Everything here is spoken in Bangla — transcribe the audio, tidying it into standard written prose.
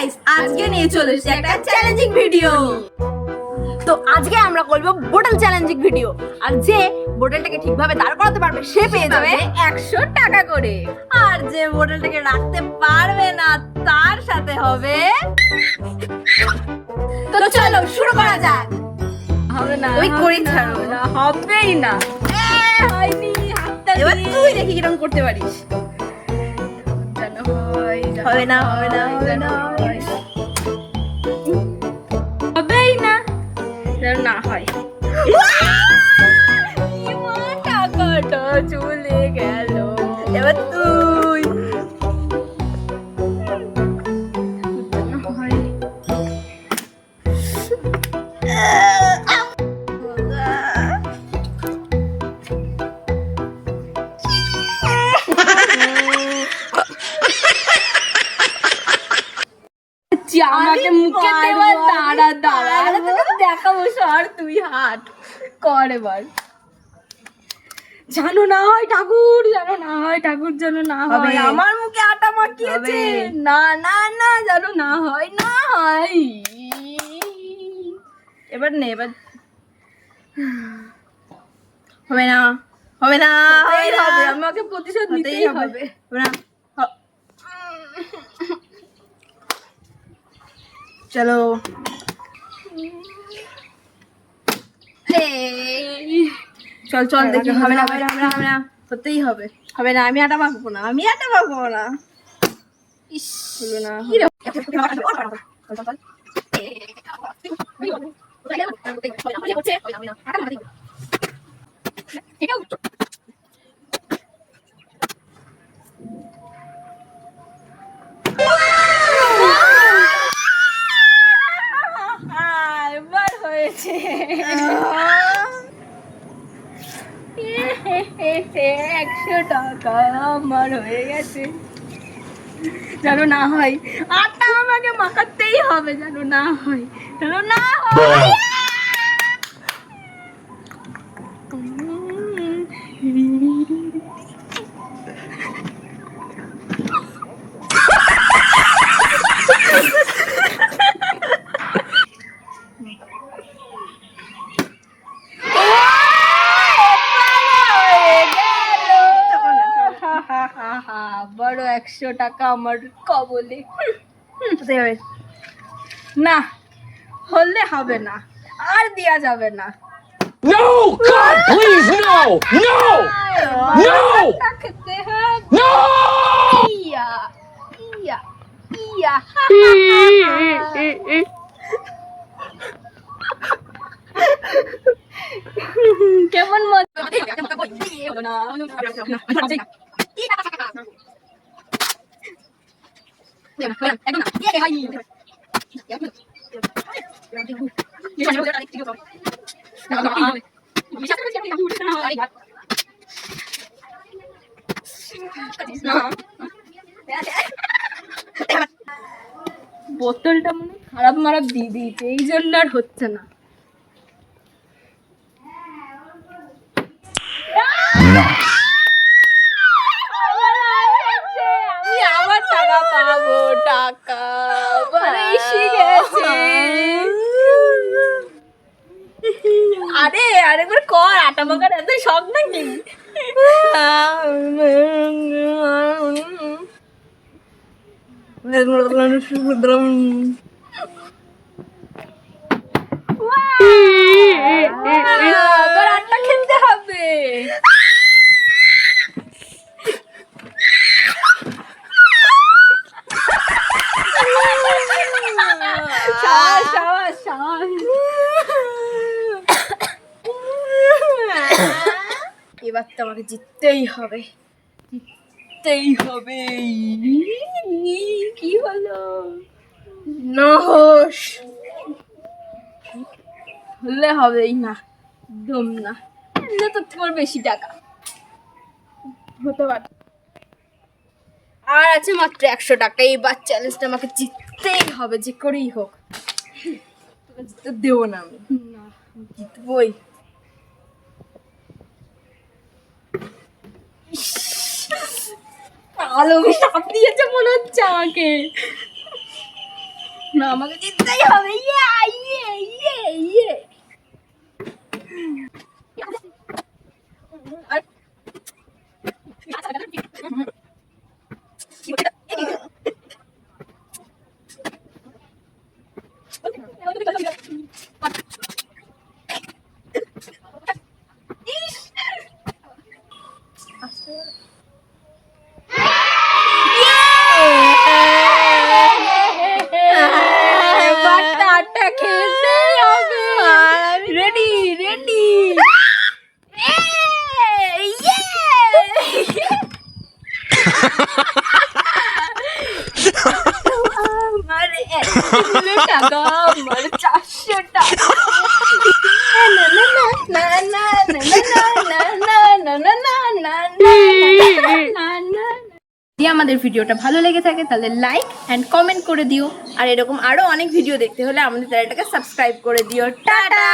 গাইস, আজকে নিয়ে চলে এসেছি একটা চ্যালেঞ্জিং ভিডিও। তো আজকে আমরা করব বোতল চ্যালেঞ্জিং ভিডিও। আর যে বোতলটাকে ঠিকভাবে দাঁড় করাতে পারবে সে পেয়ে যাবে 100 টাকা করে। আর যে বোতলটাকে রাখতে পারবে না তার সাথে হবে। তো চলো শুরু করা যাক। হবে না, ওই করে ছাড়ো না, হবেই না। হয়নি, হাতটা এবার দিয়ে। তুই দেখি কিরকম করতে পারিস। যেন হয়, যেন হবে না, হবে না, হয়, হবে যেন না। হয়। হবেই না, যেন না হয়। ইমা, টাকাটা চলে গেল। এবার তুই যেন হয়। আমাকে মুখে দেওয়া দাঁড়া দাঁড়া, আরে তোকে দেখাবো, সর তুই হাট কর এবার। জানো না হয় ঠাকুর, জানো না হয় ঠাকুর, যেন না হবে। হয়। আমার মুখে আটা মাখিয়েছে। হবে। না না না, যেন না হয়, না হয়। এবার নে, এবার হবে না, হবে না, হতেই হবে হবে, না। আমাকে প্রতিশোধ হতেই নিতেই হবে। হবে। হবে না। চলো চল চল দেখি। হবে না, হবে না, হবে না, হবে না, হতেই হবে। হবে না, আমি আটা মাখবো না, আমি আটা মাখবো না। ইস, হলো না। এবার হয়েছে। 100 টাকা আমার হয়ে গেছে। যেন না হয়, আটা আমাকে মাখাতেই হবে, যেন না হয়, যেন না হয়। বড় 100 টাকা আমার কবলে। হতেই হবে। না হলে হবে না, আর দেয়া যাবে না। No! God, please, no! No! No! আটা খেতে হবে। No! ইয়া ইয়া ইয়া। কেমন মজা। বোতলটা মনে হয় খারাপ মারাপ দিয়ে দিয়েছে, এই জন্য আর হচ্ছে না। আমি আবার টাকা পাবো, টাকা আবার এসে গেছে। আরে আরেকবার কর, আটা মাখার এত শখ নাকি? আবার আটা খেতে হবে। সাবাস, সাবাস, সাবাস। এবার তো আমাকে জিততেই হবে। জিততেই হবে। কি হলো? নহস হলে হবেই না, একদম না। এমনি তো তোমার বেশি টাকা হতে পারে। আর আছে মাত্র 100 টাকা। এইবার চ্যালেঞ্জটা আমাকে জিততেই হবে, যে করেই হোক। তোকে জিততে দেবো না আমি, না। জিতবই। কালো সাপ দিয়েছে মনে হচ্ছে আমাকে। না আমাকে জিততেই হবে। ইয়ে ইয়ে ইয়ে ইয়ে বাটাটা খেতে হবে। রেডি রেডি আমার এতগুলো টাকা, আমার 400 টাকা। না না না না না না না না না না না না না। যদি আমাদের ভিডিওটা ভালো লেগে থাকে তাহলে লাইক এন্ড কমেন্ট করে দিও, আর এরকম আরো অনেক ভিডিও দেখতে হলে আমাদের চ্যানেলটাকে সাবস্ক্রাইব করে দিও। টাটা।